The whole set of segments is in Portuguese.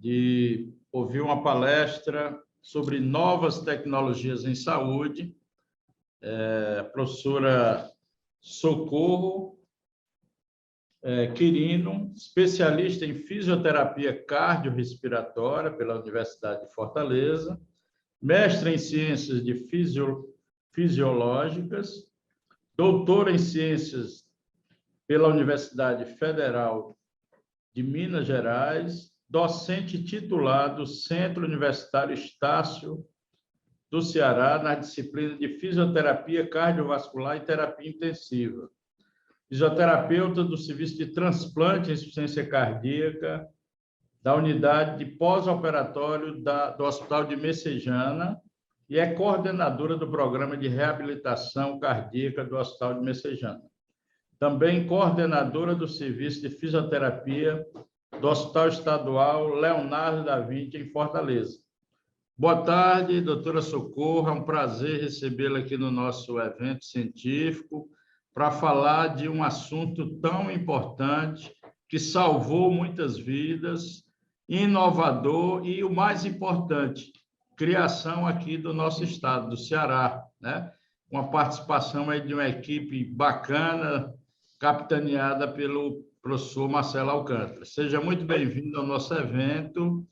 de ouvir uma palestra sobre novas tecnologias em saúde. A professora Socorro Quirino, especialista em fisioterapia cardiorrespiratória pela Universidade de Fortaleza, mestre em ciências fisiológicas, doutora em ciências pela Universidade Federal de Minas Gerais, docente titular do Centro Universitário Estácio do Ceará na disciplina de fisioterapia cardiovascular e terapia intensiva. Fisioterapeuta do Serviço de Transplante e Insuficiência Cardíaca da Unidade de Pós-Operatório do Hospital de Messejana e é coordenadora do Programa de Reabilitação Cardíaca do Hospital de Messejana. Também coordenadora do Serviço de Fisioterapia do Hospital Estadual Leonardo da Vinci, em Fortaleza. Boa tarde, doutora Socorro. É um prazer recebê-la aqui no nosso evento científico para falar de um assunto tão importante que salvou muitas vidas, inovador e, o mais importante, criação aqui do nosso estado, do Ceará, né? Uma participação aí de uma equipe bacana, capitaneada pelo professor Marcelo Alcântara. Seja muito bem-vindo ao nosso evento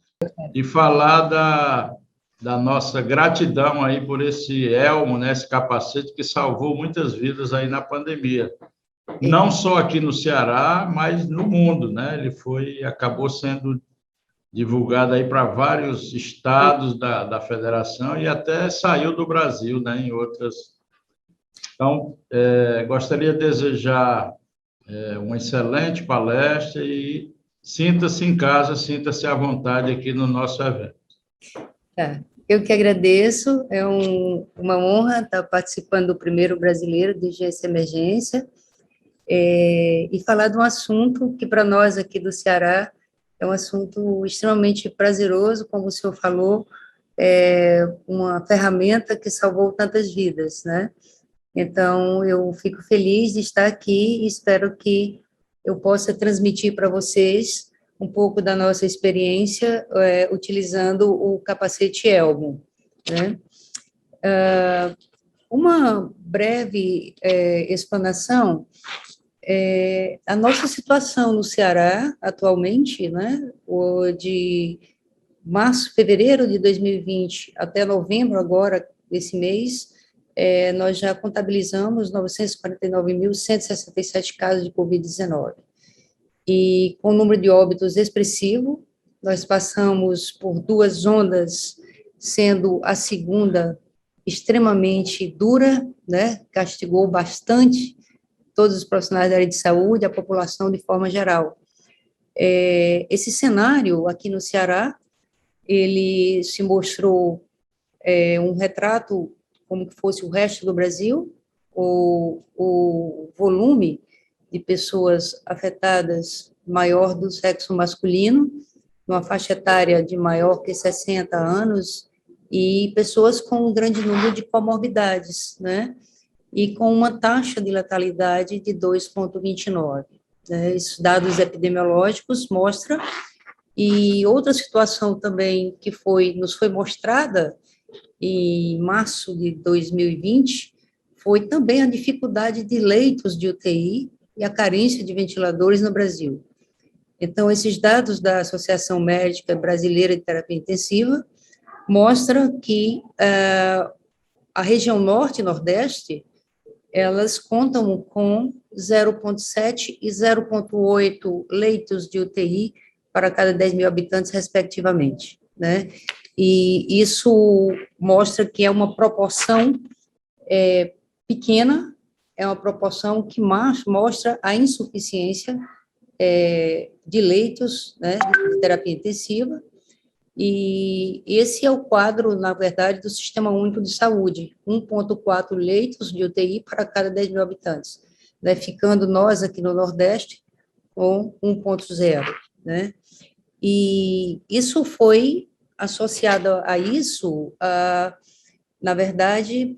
e falar da nossa gratidão aí por esse elmo, né, esse capacete que salvou muitas vidas aí na pandemia. Não só aqui no Ceará, mas no mundo, né? Ele acabou sendo divulgado aí para vários estados da federação e até saiu do Brasil, né, em outras. Então, gostaria de desejar uma excelente palestra e sinta-se em casa, sinta-se à vontade aqui no nosso evento. Tá. Eu que agradeço, é uma honra estar participando do primeiro brasileiro de urgência e emergência e falar de um assunto que para nós aqui do Ceará é um assunto extremamente prazeroso, como o senhor falou, é uma ferramenta que salvou tantas vidas, né? Então, eu fico feliz de estar aqui e espero que eu possa transmitir para vocês um pouco da nossa experiência utilizando o capacete Elmo, né? Uma breve explanação, a nossa situação no Ceará atualmente, né, de fevereiro de 2020 até novembro agora, desse mês, nós já contabilizamos 949.167 casos de Covid-19. E com um número de óbitos expressivo, nós passamos por 2 ondas, sendo a segunda extremamente dura, né, castigou bastante todos os profissionais da área de saúde, a população de forma geral. Esse cenário aqui no Ceará, ele se mostrou um retrato como que fosse o resto do Brasil, o volume de pessoas afetadas maior do sexo masculino, numa faixa etária de maior que 60 anos, e pessoas com um grande número de comorbidades, né? E com uma taxa de letalidade de 2,29. Né? Esses dados epidemiológicos mostram, e outra situação também que nos foi mostrada em março de 2020, foi também a dificuldade de leitos de UTI e a carência de ventiladores no Brasil. Então, esses dados da Associação Médica Brasileira de Terapia Intensiva mostram que a região norte e nordeste, elas contam com 0,7 e 0,8 leitos de UTI para cada 10 mil habitantes, respectivamente, né? E isso mostra que é uma proporção pequena, é uma proporção que mostra a insuficiência de leitos, né, de terapia intensiva, e esse é o quadro, na verdade, do Sistema Único de Saúde, 1,4 leitos de UTI para cada 10 mil habitantes, né, ficando nós aqui no Nordeste com 1,0, né, e isso foi associado a isso, na verdade,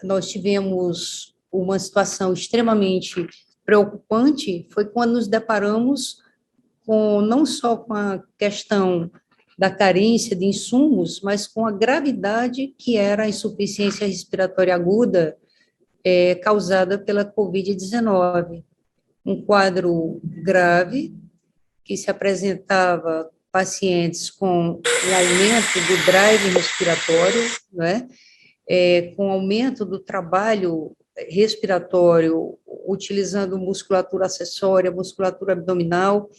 nós tivemos uma situação extremamente preocupante, foi quando nos deparamos não só com a questão da carência de insumos, mas com a gravidade que era a insuficiência respiratória aguda causada pela Covid-19. Um quadro grave, que se apresentava pacientes com um aumento do drive respiratório, né, com aumento do trabalho respiratório, utilizando musculatura acessória, musculatura abdominal,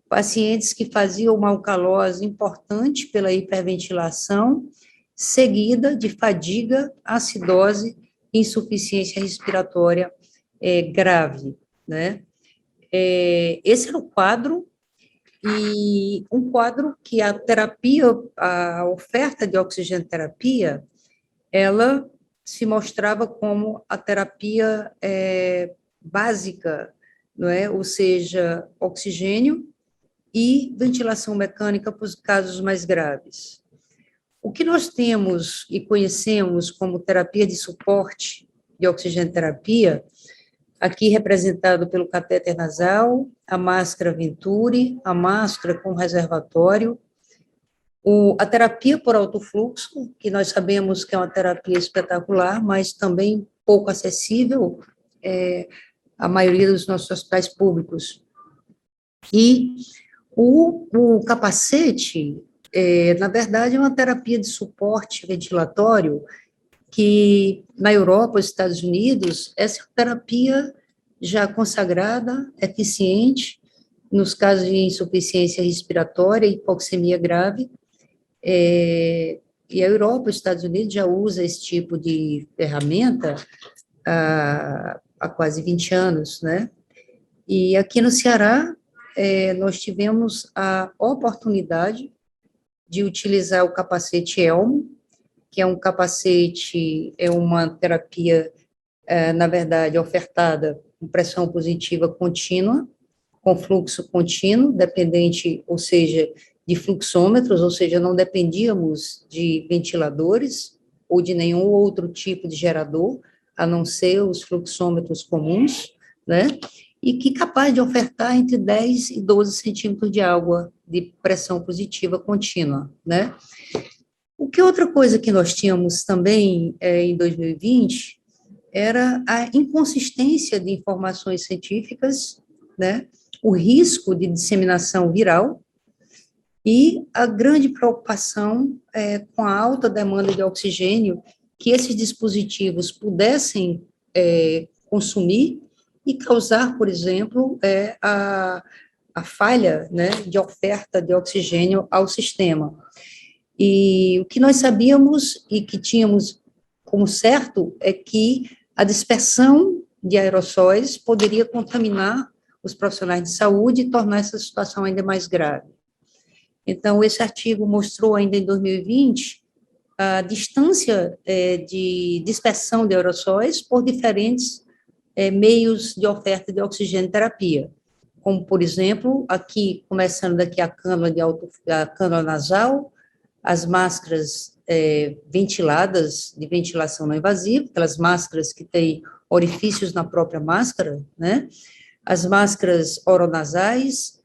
pacientes que faziam uma alcalose importante pela hiperventilação, seguida de fadiga, acidose e insuficiência respiratória grave, né? Esse era o quadro, e um quadro que a terapia, a oferta de oxigenoterapia, ela se mostrava como a terapia básica, não é? Ou seja, oxigênio e ventilação mecânica para os casos mais graves. O que nós temos e conhecemos como terapia de suporte de oxigenoterapia, aqui representado pelo catéter nasal, a máscara Venturi, a máscara com reservatório, a terapia por alto fluxo, que nós sabemos que é uma terapia espetacular, mas também pouco acessível à maioria dos nossos hospitais públicos. E o capacete, na verdade, é uma terapia de suporte ventilatório que, na Europa, nos Estados Unidos, essa terapia já consagrada, eficiente, nos casos de insuficiência respiratória e hipoxemia grave, e a Europa, os Estados Unidos já usa esse tipo de ferramenta há quase 20 anos, né? E aqui no Ceará, nós tivemos a oportunidade de utilizar o capacete Elmo, que é um capacete, é uma terapia, na verdade, ofertada com pressão positiva contínua, com fluxo contínuo, dependente, ou seja, de fluxômetros, ou seja, não dependíamos de ventiladores ou de nenhum outro tipo de gerador, a não ser os fluxômetros comuns, né? E que capaz de ofertar entre 10 e 12 centímetros de água de pressão positiva contínua, né? O que outra coisa que nós tínhamos também em 2020 era a inconsistência de informações científicas, né? O risco de disseminação viral e a grande preocupação com a alta demanda de oxigênio que esses dispositivos pudessem consumir e causar, por exemplo, a falha, né, de oferta de oxigênio ao sistema. E o que nós sabíamos e que tínhamos como certo é que a dispersão de aerossóis poderia contaminar os profissionais de saúde e tornar essa situação ainda mais grave. Então, esse artigo mostrou ainda em 2020 a distância de dispersão de aerossóis por diferentes meios de oferta de oxigenoterapia, como, por exemplo, aqui, começando daqui a cânula nasal, as máscaras ventiladas, de ventilação não invasiva, aquelas máscaras que têm orifícios na própria máscara, né? As máscaras oronasais,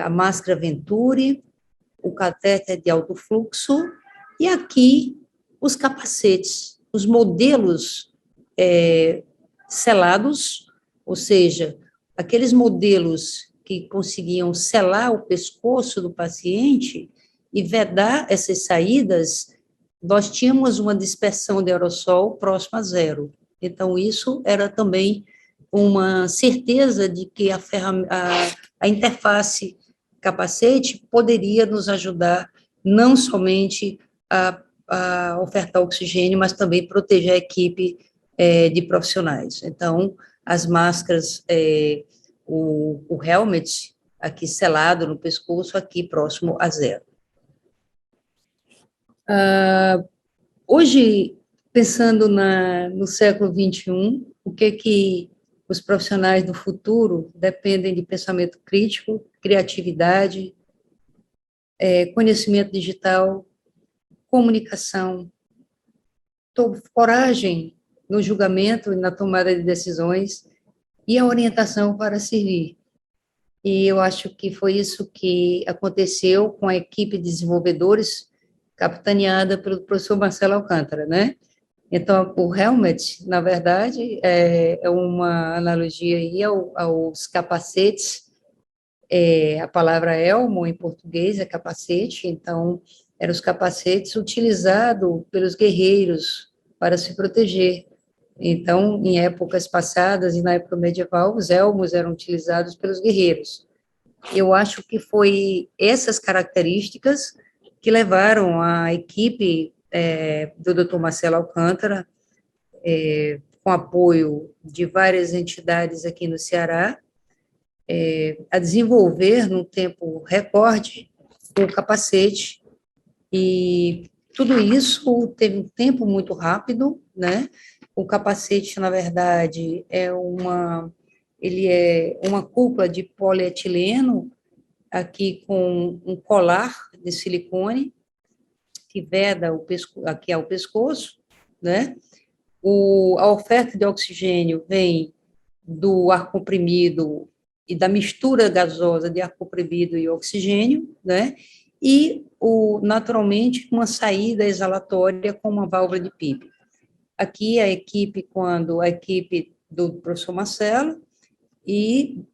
a máscara Venturi, o catéter de alto fluxo, e aqui os capacetes, os modelos selados, ou seja, aqueles modelos que conseguiam selar o pescoço do paciente e vedar essas saídas, nós tínhamos uma dispersão de aerossol próxima a zero. Então, isso era também uma certeza de que a interface capacete poderia nos ajudar não somente a ofertar oxigênio, mas também proteger a equipe de profissionais. Então, as máscaras, o helmet, aqui selado no pescoço, aqui próximo a zero. Hoje, pensando no século XXI, o que os profissionais do futuro dependem de pensamento crítico, criatividade, conhecimento digital, comunicação, coragem no julgamento e na tomada de decisões e a orientação para servir. e eu acho que foi isso que aconteceu com a equipe de desenvolvedores, capitaneada pelo professor Marcelo Alcântara, né? Então, o helmet, na verdade, é uma analogia aí aos capacetes. A palavra elmo, em português, é capacete, então, eram os capacetes utilizados pelos guerreiros para se proteger. Então, em épocas passadas e na época medieval, os elmos eram utilizados pelos guerreiros. Eu acho que foi essas características que levaram a equipe do Dr. Marcelo Alcântara, com apoio de várias entidades aqui no Ceará, a desenvolver, num tempo recorde, o capacete, e tudo isso teve um tempo muito rápido, né? O capacete, na verdade, ele é uma cúpula de polietileno, aqui com um colar de silicone, que veda aqui ao pescoço, né? A oferta de oxigênio vem do ar comprimido e da mistura gasosa de ar comprimido e oxigênio, né? E, naturalmente, uma saída exalatória com uma válvula de PIB. Aqui a equipe do professor Marcelo, e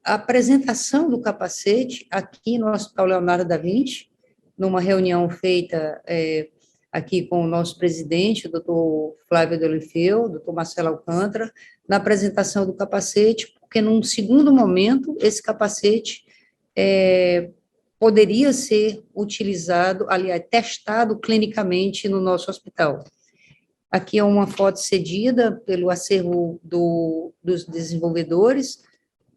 a apresentação do capacete aqui no Hospital Leonardo da Vinci, numa reunião feita aqui com o nosso presidente, o doutor Flávio Delefeu, o doutor Marcelo Alcântara, na apresentação do capacete, porque num segundo momento, esse capacete poderia ser utilizado, aliás, testado clinicamente no nosso hospital. Aqui é uma foto cedida pelo acervo dos desenvolvedores.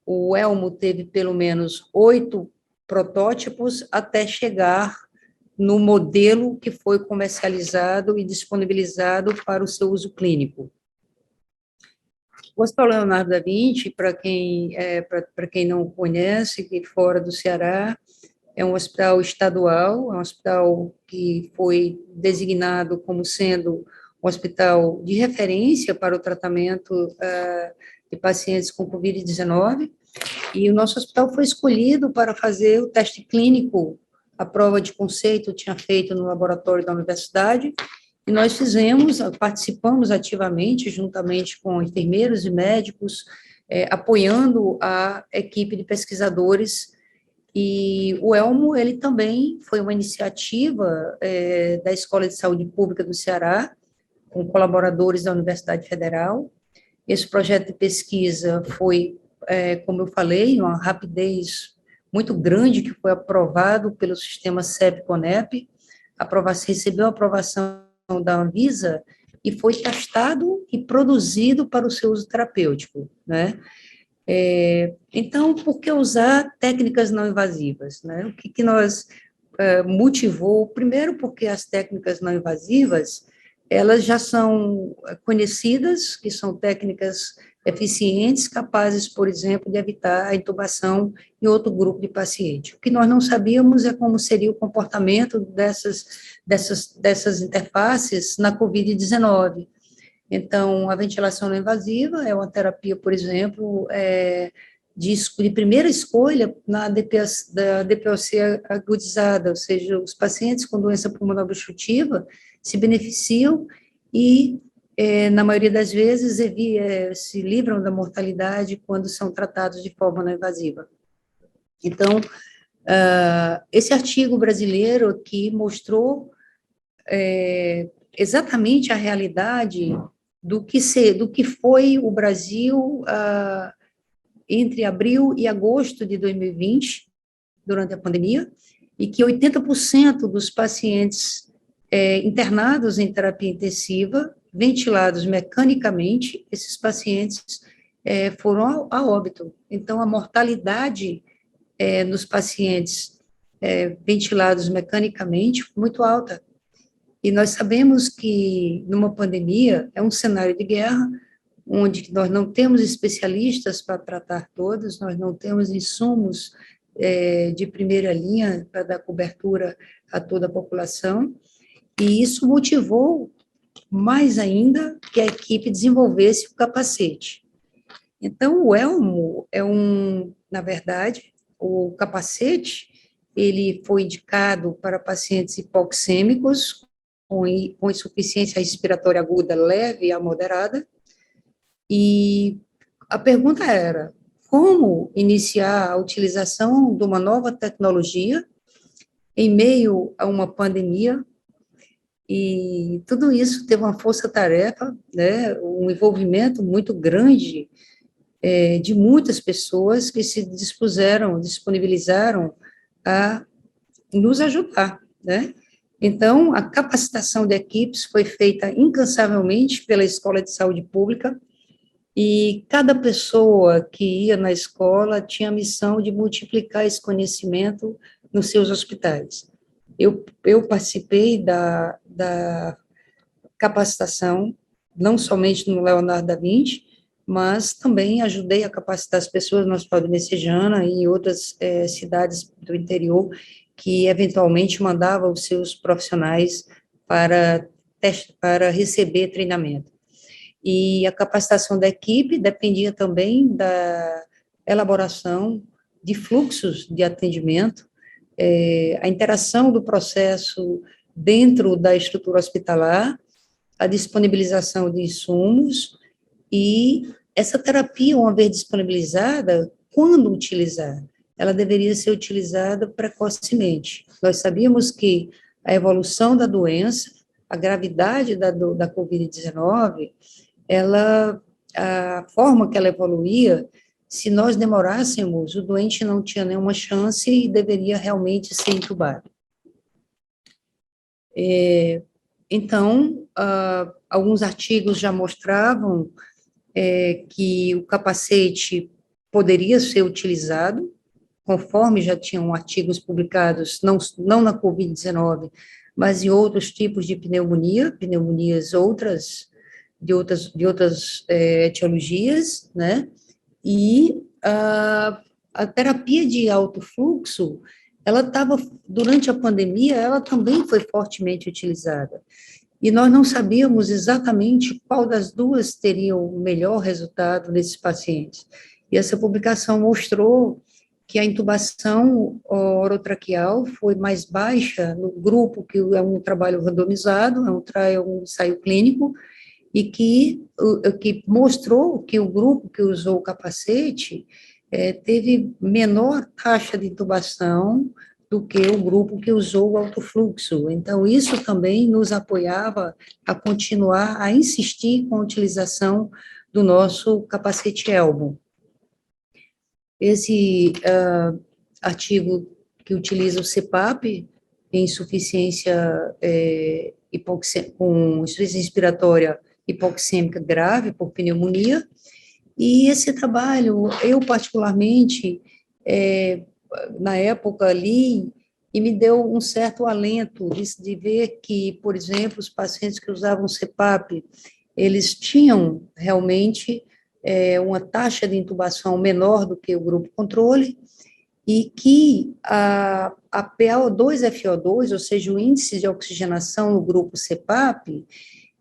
O Elmo teve pelo menos 8 protótipos até chegar no modelo que foi comercializado e disponibilizado para o seu uso clínico. O Hospital Leonardo da Vinci, para quem não conhece, que fora do Ceará, é um hospital estadual, é um hospital que foi designado como sendo um hospital de referência para o tratamento de pacientes com Covid-19, e o nosso hospital foi escolhido para fazer o teste clínico. A prova de conceito tinha feito no laboratório da universidade, e nós participamos ativamente, juntamente com enfermeiros e médicos, apoiando a equipe de pesquisadores. E o Elmo, ele também foi uma iniciativa da Escola de Saúde Pública do Ceará, com colaboradores da Universidade Federal. Esse projeto de pesquisa foi, como eu falei, uma rapidez muito grande, que foi aprovado pelo sistema CEP-CONEP, recebeu a aprovação da Anvisa e foi testado e produzido para o seu uso terapêutico, né? Então, por que usar técnicas não invasivas, né? O que nós motivou? Primeiro, porque as técnicas não invasivas, elas já são conhecidas, que são técnicas eficientes, capazes, por exemplo, de evitar a intubação em outro grupo de paciente. O que nós não sabíamos é como seria o comportamento dessas interfaces na COVID-19. Então, a ventilação não invasiva é uma terapia, por exemplo, de primeira escolha na DPOC agudizada, ou seja, os pacientes com doença pulmonar obstrutiva se beneficiam e, na maioria das vezes, se livram da mortalidade quando são tratados de forma não invasiva. Então, esse artigo brasileiro aqui mostrou exatamente a realidade do que foi o Brasil entre abril e agosto de 2020, durante a pandemia, e que 80% dos pacientes internados em terapia intensiva, ventilados mecanicamente, esses pacientes foram a óbito. Então, a mortalidade nos pacientes ventilados mecanicamente foi muito alta. E nós sabemos que, numa pandemia, é um cenário de guerra, onde nós não temos especialistas para tratar todos, nós não temos insumos de primeira linha para dar cobertura a toda a população, e isso motivou mais ainda que a equipe desenvolvesse o capacete. Então, o Elmo na verdade, o capacete, ele foi indicado para pacientes hipoxêmicos com insuficiência respiratória aguda leve a moderada, e a pergunta era, como iniciar a utilização de uma nova tecnologia em meio a uma pandemia? E tudo isso teve uma força-tarefa, né, um envolvimento muito grande de muitas pessoas que se disponibilizaram a nos ajudar, né? Então, a capacitação de equipes foi feita incansavelmente pela Escola de Saúde Pública, e cada pessoa que ia na escola tinha a missão de multiplicar esse conhecimento nos seus hospitais. Eu participei da capacitação, não somente no Leonardo da Vinci, mas também ajudei a capacitar as pessoas no Hospital de Messejana e em outras cidades do interior que eventualmente mandavam os seus profissionais para receber treinamento. E a capacitação da equipe dependia também da elaboração de fluxos de atendimento, a interação do processo dentro da estrutura hospitalar, a disponibilização de insumos e essa terapia, uma vez disponibilizada, quando utilizar? Ela deveria ser utilizada precocemente. Nós sabíamos que a evolução da doença, a gravidade da Covid-19, a forma que ela evoluía, se nós demorássemos, o doente não tinha nenhuma chance e deveria realmente ser entubado. Então, alguns artigos já mostravam que o capacete poderia ser utilizado, conforme já tinham artigos publicados, não na Covid-19, mas em outros tipos de pneumonias outras, de outras etiologias, né? E a terapia de alto fluxo, ela estava, durante a pandemia, ela também foi fortemente utilizada. E nós não sabíamos exatamente qual das duas teria o melhor resultado nesses pacientes. E essa publicação mostrou que a intubação orotraqueal foi mais baixa no grupo, que é um trabalho randomizado, um ensaio clínico, e que mostrou que o grupo que usou o capacete teve menor taxa de intubação do que o grupo que usou o alto fluxo. Então, isso também nos apoiava a continuar a insistir com a utilização do nosso capacete Elmo. Esse artigo que utiliza o CPAP em insuficiência com insuficiência respiratória hipoxêmica grave por pneumonia, e esse trabalho, eu particularmente, na época li, e me deu um certo alento de ver que, por exemplo, os pacientes que usavam CPAP, eles tinham realmente uma taxa de intubação menor do que o grupo controle, e que a PaO2-FO2, ou seja, o índice de oxigenação no grupo CPAP,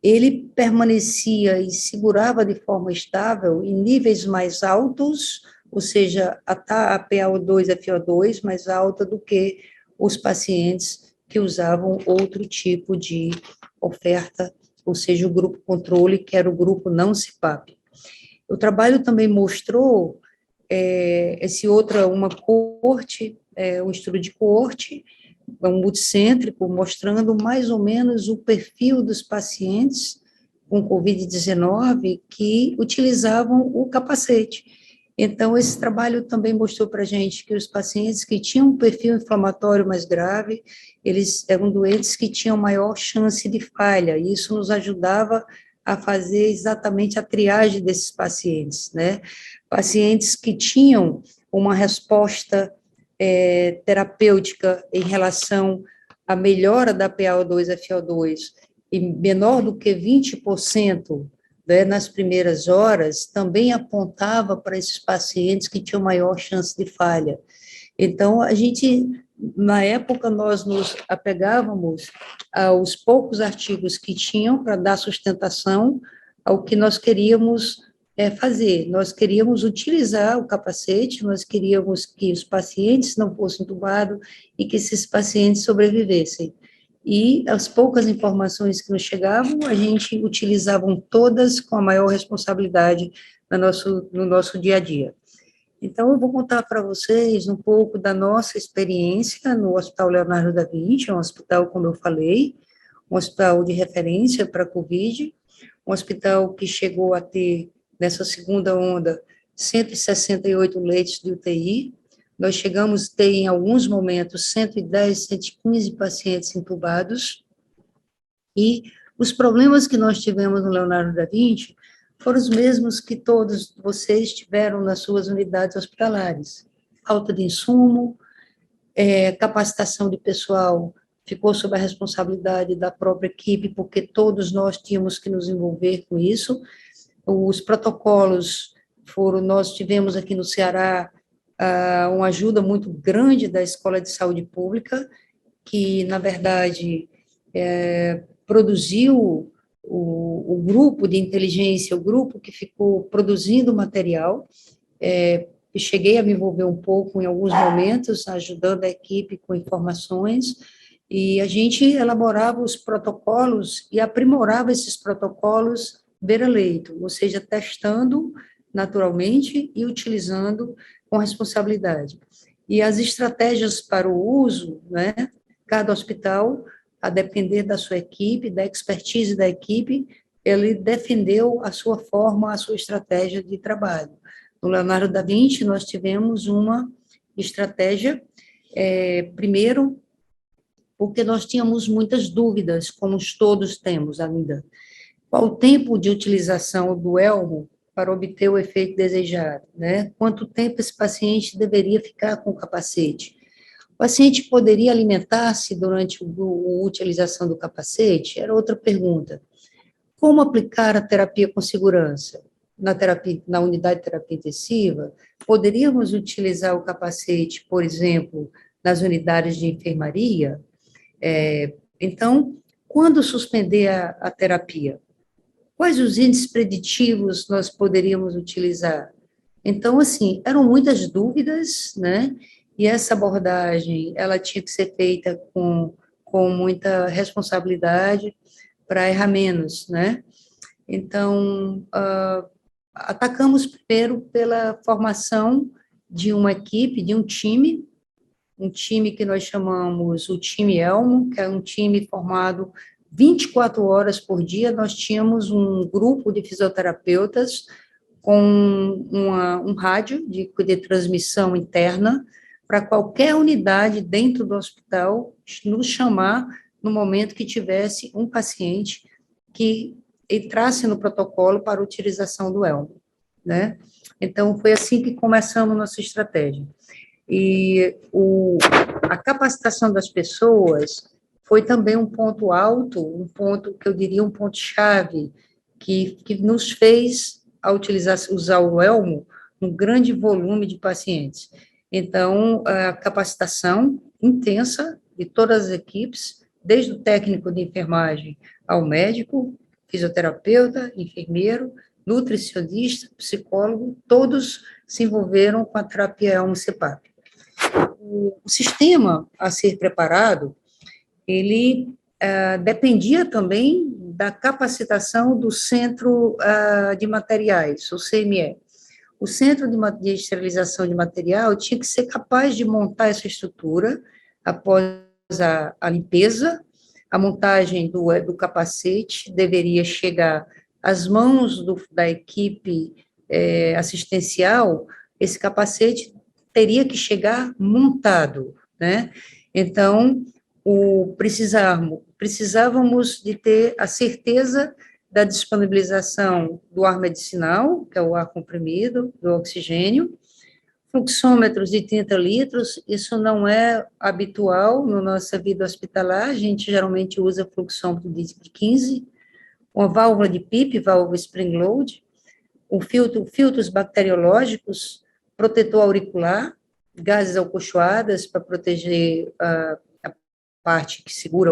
ele permanecia e segurava de forma estável em níveis mais altos, ou seja, a PaO2-FO2 mais alta do que os pacientes que usavam outro tipo de oferta, ou seja, o grupo controle, que era o grupo não CPAP. O trabalho também mostrou uma coorte, um estudo de coorte, um multicêntrico, mostrando mais ou menos o perfil dos pacientes com Covid-19 que utilizavam o capacete. Então, esse trabalho também mostrou para a gente que os pacientes que tinham um perfil inflamatório mais grave, eles eram doentes que tinham maior chance de falha, e isso nos ajudava a fazer exatamente a triagem desses pacientes, né? Pacientes que tinham uma resposta terapêutica em relação à melhora da PaO2-FO2 e menor do que 20%, né, nas primeiras horas, também apontava para esses pacientes que tinham maior chance de falha. Então, na época, nós nos apegávamos aos poucos artigos que tinham para dar sustentação ao que nós queríamos fazer. Nós queríamos utilizar o capacete, nós queríamos que os pacientes não fossem entubados e que esses pacientes sobrevivessem. E as poucas informações que nos chegavam, a gente utilizavam todas com a maior responsabilidade no nosso dia a dia. Então, eu vou contar para vocês um pouco da nossa experiência no Hospital Leonardo da Vinci, um hospital, como eu falei, um hospital de referência para a Covid, um hospital que chegou a ter, nessa segunda onda, 168 leitos de UTI. Nós chegamos a ter, em alguns momentos, 110, 115 pacientes entubados. E os problemas que nós tivemos no Leonardo da Vinci foram os mesmos que todos vocês tiveram nas suas unidades hospitalares. Falta de insumo, capacitação de pessoal ficou sob a responsabilidade da própria equipe, porque todos nós tínhamos que nos envolver com isso. Os protocolos nós tivemos aqui no Ceará uma ajuda muito grande da Escola de Saúde Pública, que, na verdade, produziu o grupo de inteligência, o grupo que ficou produzindo material. Cheguei a me envolver um pouco em alguns momentos, ajudando a equipe com informações, e a gente elaborava os protocolos e aprimorava esses protocolos beira-leito, ou seja, testando naturalmente e utilizando com responsabilidade. E as estratégias para o uso, né, cada hospital, a depender da sua equipe, da expertise da equipe, ele defendeu a sua forma, a sua estratégia de trabalho. No Leonardo da Vinci, nós tivemos uma estratégia, primeiro, porque nós tínhamos muitas dúvidas, como todos temos ainda. Qual o tempo de utilização do elmo para obter o efeito desejado, né? Quanto tempo esse paciente deveria ficar com o capacete? O paciente poderia alimentar-se durante a utilização do capacete? Era outra pergunta. Como aplicar a terapia com segurança? Na unidade de terapia intensiva, poderíamos utilizar o capacete, por exemplo, nas unidades de enfermaria? Então, quando suspender a terapia? Quais os índices preditivos nós poderíamos utilizar? Então, assim, eram muitas dúvidas, né? E essa abordagem, ela tinha que ser feita com muita responsabilidade para errar menos, né? Então, atacamos primeiro pela formação de uma equipe, de um time que nós chamamos o time Elmo, que é um time formado 24 horas por dia. Nós tínhamos um grupo de fisioterapeutas com um rádio de transmissão interna para qualquer unidade dentro do hospital nos chamar no momento que tivesse um paciente que entrasse no protocolo para a utilização do elmo, né? Então, foi assim que começamos nossa estratégia. E a capacitação das pessoas foi também um ponto alto, um ponto que eu diria um ponto-chave, que nos fez usar o elmo num grande volume de pacientes. Então, a capacitação intensa de todas as equipes, desde o técnico de enfermagem ao médico, fisioterapeuta, enfermeiro, nutricionista, psicólogo, todos se envolveram com a terapia elmo-CPAP. O sistema a ser preparado, ele dependia também da capacitação do Centro de Materiais, o CME. O Centro de Esterilização de Material tinha que ser capaz de montar essa estrutura após a limpeza. A montagem do capacete deveria chegar às mãos da equipe assistencial. Esse capacete teria que chegar montado, né? Então, precisávamos de ter a certeza da disponibilização do ar medicinal, que é o ar comprimido, do oxigênio, fluxômetros de 30 litros, isso não é habitual na nossa vida hospitalar, a gente geralmente usa fluxômetro de 15, uma válvula de PIP, válvula spring load, filtros bacteriológicos, protetor auricular, gases alcochoadas para proteger a parte que segura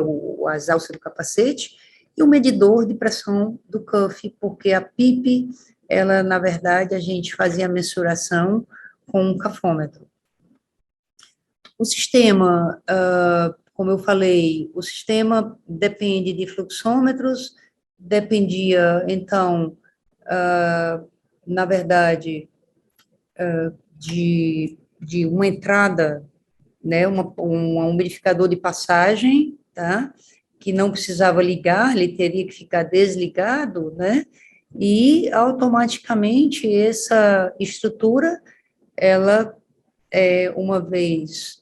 as alças do capacete, e o medidor de pressão do cuff, porque a PIP ela, na verdade, a gente fazia a mensuração com um cafômetro. O sistema, como eu falei, o sistema depende de fluxômetros, dependia, então, na verdade, de uma entrada, né, um umidificador de passagem, tá, que não precisava ligar, ele teria que ficar desligado, né, e automaticamente essa estrutura, ela, uma vez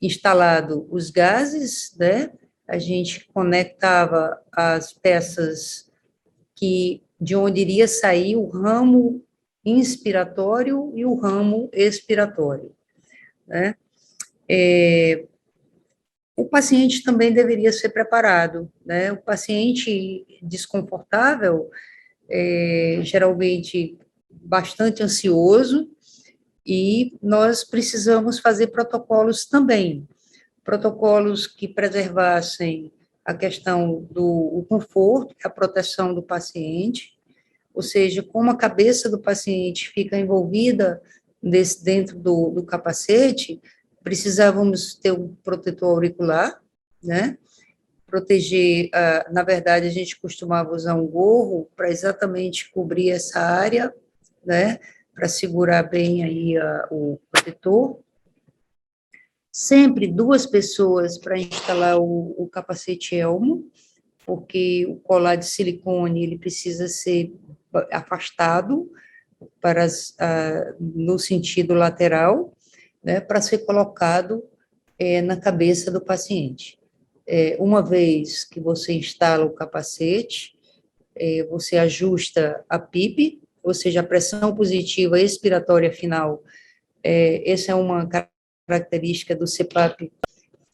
instalado os gases, né, a gente conectava as peças de onde iria sair o ramo inspiratório e o ramo expiratório, né. O paciente também deveria ser preparado, né, o paciente desconfortável, geralmente bastante ansioso, e nós precisamos fazer protocolos também, protocolos que preservassem a questão do conforto, a proteção do paciente, ou seja, como a cabeça do paciente fica envolvida dentro do capacete, precisávamos ter um protetor auricular, né? Proteger, na verdade, a gente costumava usar um gorro para exatamente cobrir essa área, né? Para segurar bem aí o protetor. Sempre duas pessoas para instalar o capacete elmo, porque o colar de silicone, ele precisa ser afastado no sentido lateral, né, para ser colocado na cabeça do paciente. Uma vez que você instala o capacete, você ajusta a PIP, ou seja, a pressão positiva expiratória final. Essa é uma característica do CPAP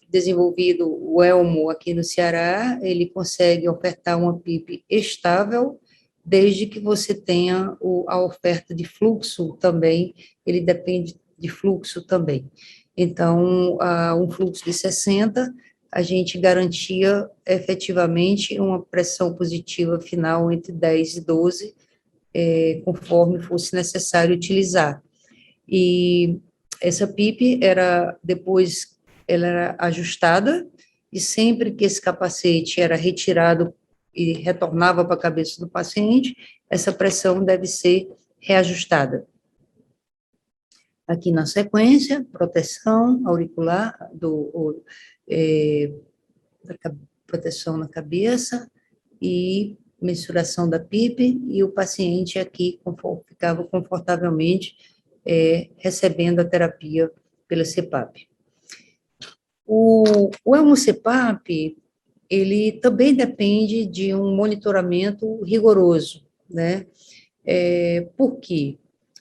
desenvolvido, o Elmo, aqui no Ceará, ele consegue ofertar uma PIP estável, desde que você tenha a oferta de fluxo também, ele depende de fluxo também. Então, um fluxo de 60, a gente garantia efetivamente uma pressão positiva final entre 10 e 12, conforme fosse necessário utilizar. E essa PIP depois ela era ajustada, e sempre que esse capacete era retirado e retornava para a cabeça do paciente, essa pressão deve ser reajustada. Aqui na sequência, proteção auricular, proteção na cabeça e mensuração da PIP, e o paciente aqui ficava confortavelmente recebendo a terapia pela CPAP. O Hemocepap, ele também depende de um monitoramento rigoroso, né? Por quê?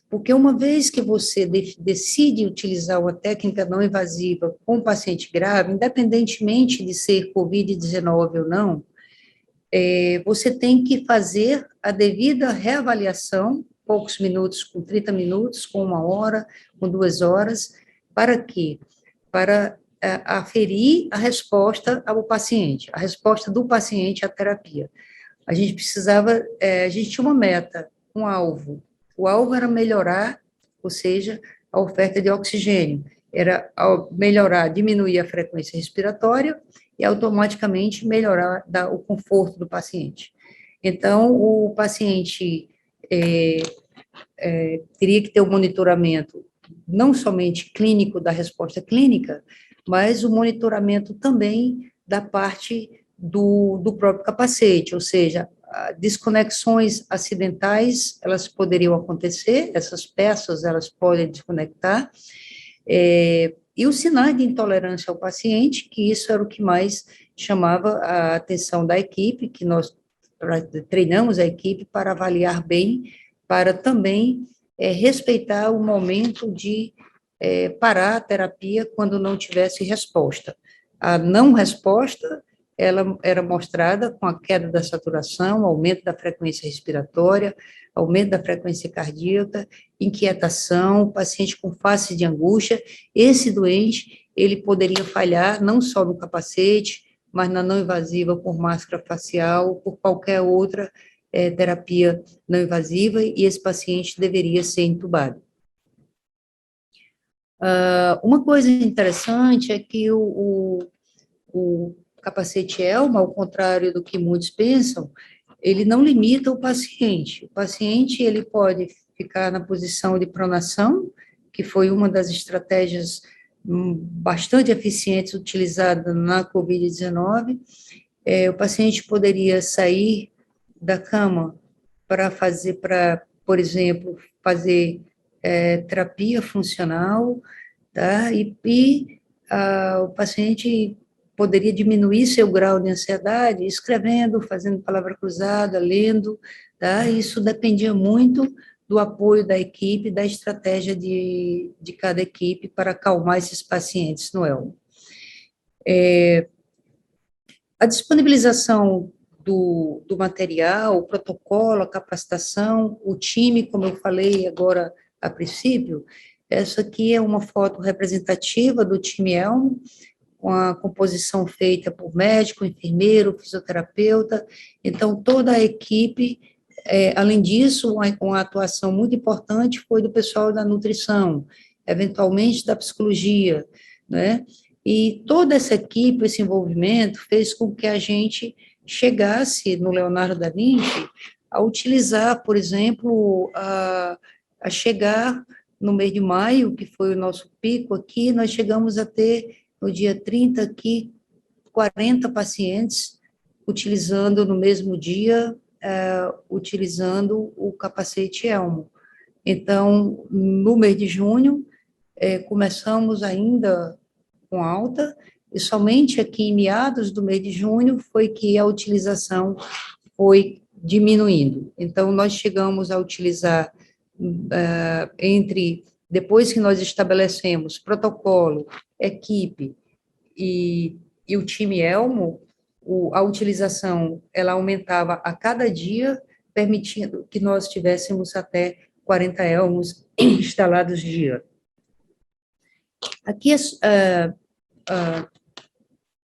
Porque uma vez que você decide utilizar uma técnica não invasiva com paciente grave, independentemente de ser COVID-19 ou não, você tem que fazer a devida reavaliação, poucos minutos, com 30 minutos, com 1 hora, com 2 horas, para quê? Para aferir a resposta ao paciente, a resposta do paciente à terapia. A gente tinha uma meta, um alvo. O alvo era melhorar, ou seja, a oferta de oxigênio, era melhorar, diminuir a frequência respiratória e automaticamente melhorar o conforto do paciente. Então, o paciente teria que ter um monitoramento não somente clínico da resposta clínica, mas o monitoramento também da parte do próprio capacete, ou seja, desconexões acidentais, elas poderiam acontecer, essas peças, elas podem desconectar, e os sinais de intolerância ao paciente, que isso era o que mais chamava a atenção da equipe, que nós treinamos a equipe para avaliar bem, para também respeitar o momento de parar a terapia quando não tivesse resposta. A não resposta, ela era mostrada com a queda da saturação, aumento da frequência respiratória, aumento da frequência cardíaca, inquietação, paciente com face de angústia. Esse doente, ele poderia falhar não só no capacete, mas na não invasiva por máscara facial, por qualquer outra terapia não invasiva e esse paciente deveria ser entubado. Uma coisa interessante é que o capacete ELMA, ao contrário do que muitos pensam, ele não limita o paciente. O paciente, ele pode ficar na posição de pronação, que foi uma das estratégias bastante eficientes utilizadas na COVID-19. O paciente poderia sair da cama para por exemplo, fazer terapia funcional, tá? O paciente poderia diminuir seu grau de ansiedade escrevendo, fazendo palavra cruzada, lendo, tá? Isso dependia muito do apoio da equipe, da estratégia de cada equipe para acalmar esses pacientes no ELMO. A disponibilização do material, o protocolo, a capacitação, o time, como eu falei agora a princípio, essa aqui é uma foto representativa do time ELMO, com a composição feita por médico, enfermeiro, fisioterapeuta, então toda a equipe, além disso, uma atuação muito importante foi do pessoal da nutrição, eventualmente da psicologia, né? E toda essa equipe, esse envolvimento, fez com que a gente chegasse no Leonardo da Vinci a utilizar, por exemplo, a chegar no mês de maio, que foi o nosso pico aqui, nós chegamos a ter, no dia 30 aqui, 40 pacientes utilizando no mesmo dia, utilizando o capacete ELMO. Então, no mês de junho, começamos ainda com alta, e somente aqui em meados do mês de junho foi que a utilização foi diminuindo. Então, nós chegamos a utilizar depois que nós estabelecemos protocolo, equipe e o time ELMO, a utilização, ela aumentava a cada dia, permitindo que nós tivéssemos até 40 ELMOs instalados dia.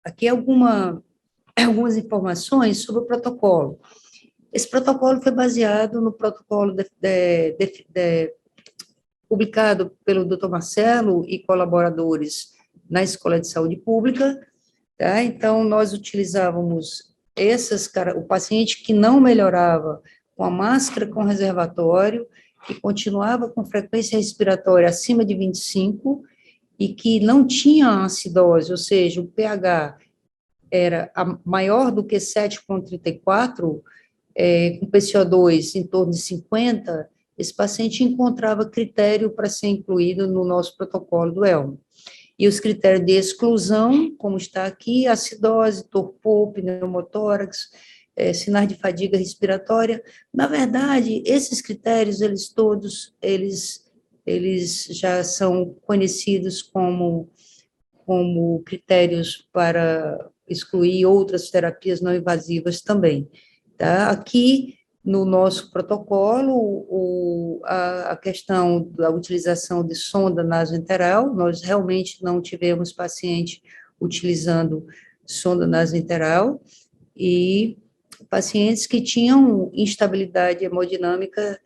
Aqui algumas informações sobre o protocolo. Esse protocolo foi baseado no protocolo publicado pelo Dr. Marcelo e colaboradores na Escola de Saúde Pública, tá? Então, nós utilizávamos o paciente que não melhorava com a máscara com reservatório, que continuava com frequência respiratória acima de 25 e que não tinha acidose, ou seja, o pH era maior do que 7,34, com PCO2 em torno de 50, esse paciente encontrava critério para ser incluído no nosso protocolo do ELMO. E os critérios de exclusão, como está aqui, acidose, torpor, pneumotórax, sinais de fadiga respiratória. Na verdade, esses critérios, eles já são conhecidos como critérios para excluir outras terapias não invasivas também. Tá? Aqui, no nosso protocolo, a questão da utilização de sonda nasoenteral, nós realmente não tivemos paciente utilizando sonda nasoenteral, e pacientes que tinham instabilidade hemodinâmica,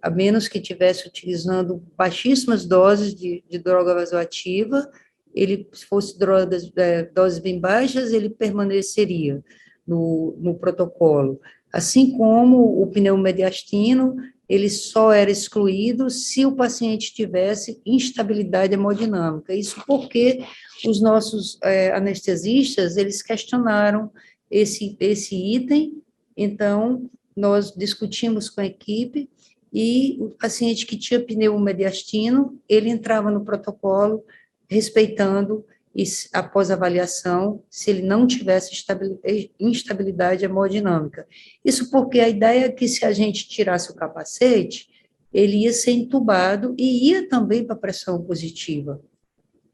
a menos que estivesse utilizando baixíssimas doses de droga vasoativa, se fosse doses bem baixas, ele permaneceria no protocolo. Assim como o pneumomediastino, ele só era excluído se o paciente tivesse instabilidade hemodinâmica. Isso porque os nossos anestesistas, eles questionaram esse item, então, nós discutimos com a equipe, e o paciente que tinha pneumomediastino, ele entrava no protocolo, respeitando, e após avaliação, se ele não tivesse instabilidade hemodinâmica. Isso porque a ideia é que se a gente tirasse o capacete, ele ia ser entubado e ia também para a pressão positiva.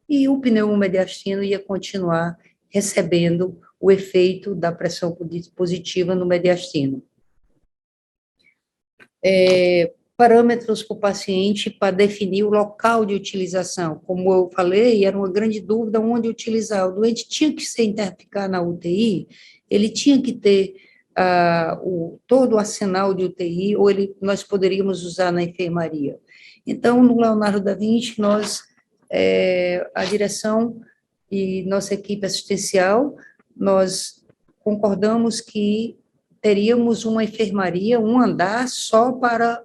E o pneumomediastino ia continuar recebendo o efeito da pressão positiva no mediastino. Parâmetros para o paciente para definir o local de utilização. Como eu falei, era uma grande dúvida onde utilizar. O doente tinha que se ficar na UTI, ele tinha que ter todo o arsenal de UTI, ou nós poderíamos usar na enfermaria. Então, no Leonardo da Vinci, a direção e nossa equipe assistencial, nós concordamos que teríamos uma enfermaria, um andar só para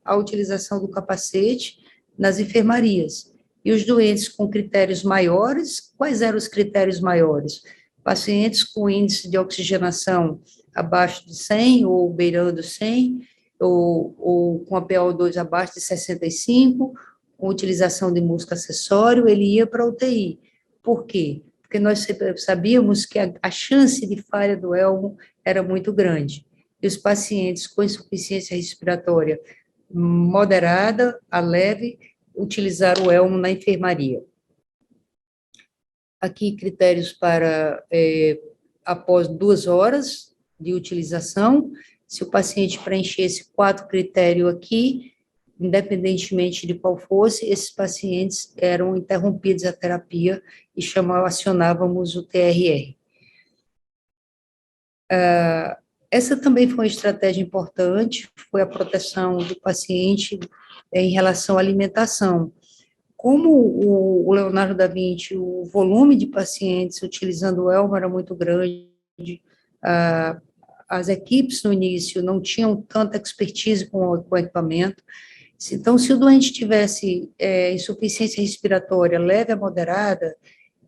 a utilização do capacete nas enfermarias. E os doentes com critérios maiores, quais eram os critérios maiores? Pacientes com índice de oxigenação abaixo de 100 ou beirando 100, ou com a PO2 abaixo de 65, com utilização de músculo acessório, ele ia para a UTI. Por quê? Porque nós sabíamos que a chance de falha do elmo era muito grande. E os pacientes com insuficiência respiratória moderada a leve utilizaram o elmo na enfermaria. Aqui, critérios para após 2 horas de utilização, se o paciente preenchesse 4 critérios aqui, independentemente de qual fosse, esses pacientes eram interrompidos a terapia e acionávamos o TRR. Essa também foi uma estratégia importante, foi a proteção do paciente em relação à alimentação. Como o Leonardo da Vinci, o volume de pacientes utilizando o elmo era muito grande, as equipes no início não tinham tanta expertise com o equipamento. Então, se o doente tivesse insuficiência respiratória leve a moderada,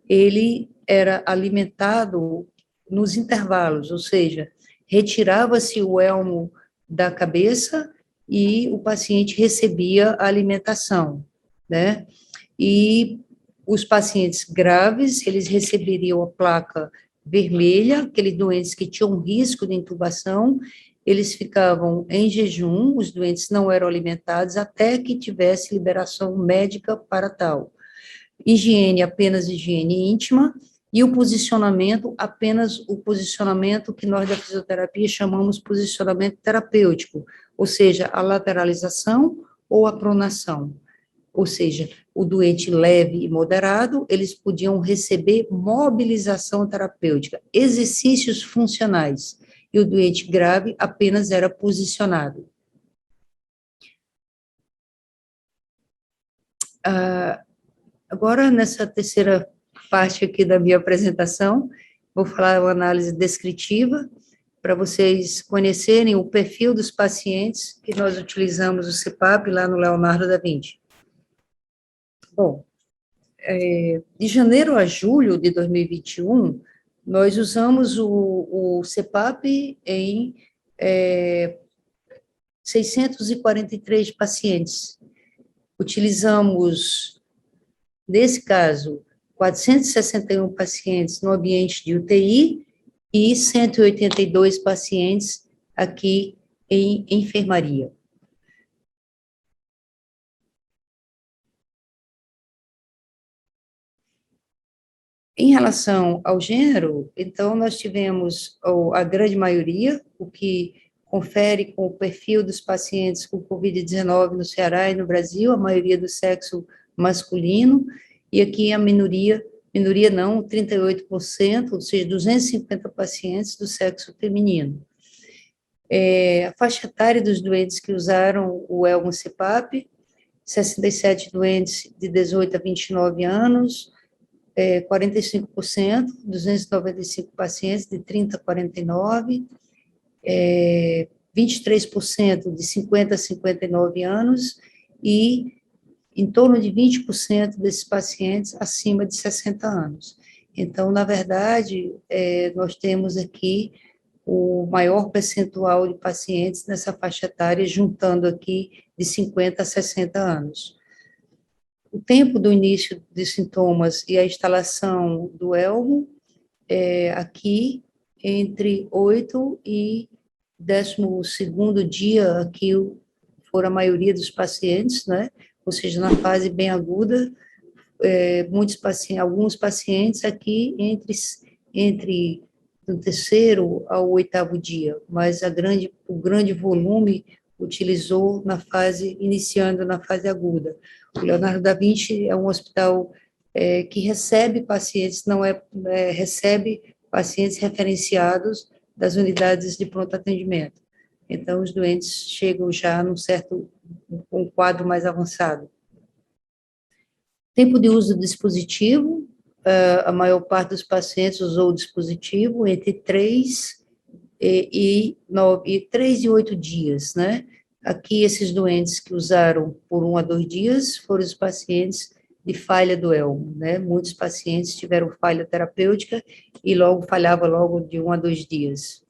ele era alimentado nos intervalos, ou seja, retirava-se o elmo da cabeça e o paciente recebia a alimentação, né? E os pacientes graves, eles receberiam a placa vermelha, aqueles doentes que tinham risco de intubação, eles ficavam em jejum, os doentes não eram alimentados até que tivesse liberação médica para tal. Higiene, apenas higiene íntima, e o posicionamento, apenas o posicionamento que nós da fisioterapia chamamos posicionamento terapêutico, ou seja, a lateralização ou a pronação. Ou seja, o doente leve e moderado, eles podiam receber mobilização terapêutica, exercícios funcionais, e o doente grave apenas era posicionado. Agora, nessa terceira parte aqui da minha apresentação, vou falar uma análise descritiva, para vocês conhecerem o perfil dos pacientes que nós utilizamos o CPAP lá no Leonardo da Vinci. Bom, de janeiro a julho de 2021, nós usamos o CPAP em 643 pacientes. Utilizamos, nesse caso, 461 pacientes no ambiente de UTI e 182 pacientes aqui em enfermaria. Em relação ao gênero, então, nós tivemos a grande maioria, o que confere com o perfil dos pacientes com Covid-19 no Ceará e no Brasil, a maioria do sexo masculino, e aqui a minoria não, 38%, ou seja, 250 pacientes do sexo feminino. A faixa etária dos doentes que usaram o elmo CPAP, 67 doentes de 18 a 29 anos, 45%, 295 pacientes de 30 a 49, 23% de 50 a 59 anos e em torno de 20% desses pacientes acima de 60 anos. Então, na verdade, nós temos aqui o maior percentual de pacientes nessa faixa etária, juntando aqui de 50 a 60 anos. O tempo do início de sintomas e a instalação do elmo, aqui, entre 8 e 12º dia, aqui foram a maioria dos pacientes, né? Ou seja, na fase bem aguda, alguns pacientes aqui entre do 3º ao 8º dia, mas o grande volume utilizou iniciando na fase aguda. O Leonardo da Vinci é um hospital que recebe pacientes, recebe pacientes referenciados das unidades de pronto atendimento. Então, os doentes chegam já um quadro mais avançado. Tempo de uso do dispositivo, a maior parte dos pacientes usou o dispositivo entre 3 e 8 dias, né? Aqui, esses doentes que usaram por 1 a 2 dias foram os pacientes de falha do elmo, né? Muitos pacientes tiveram falha terapêutica e falhava logo de 1 a 2 dias.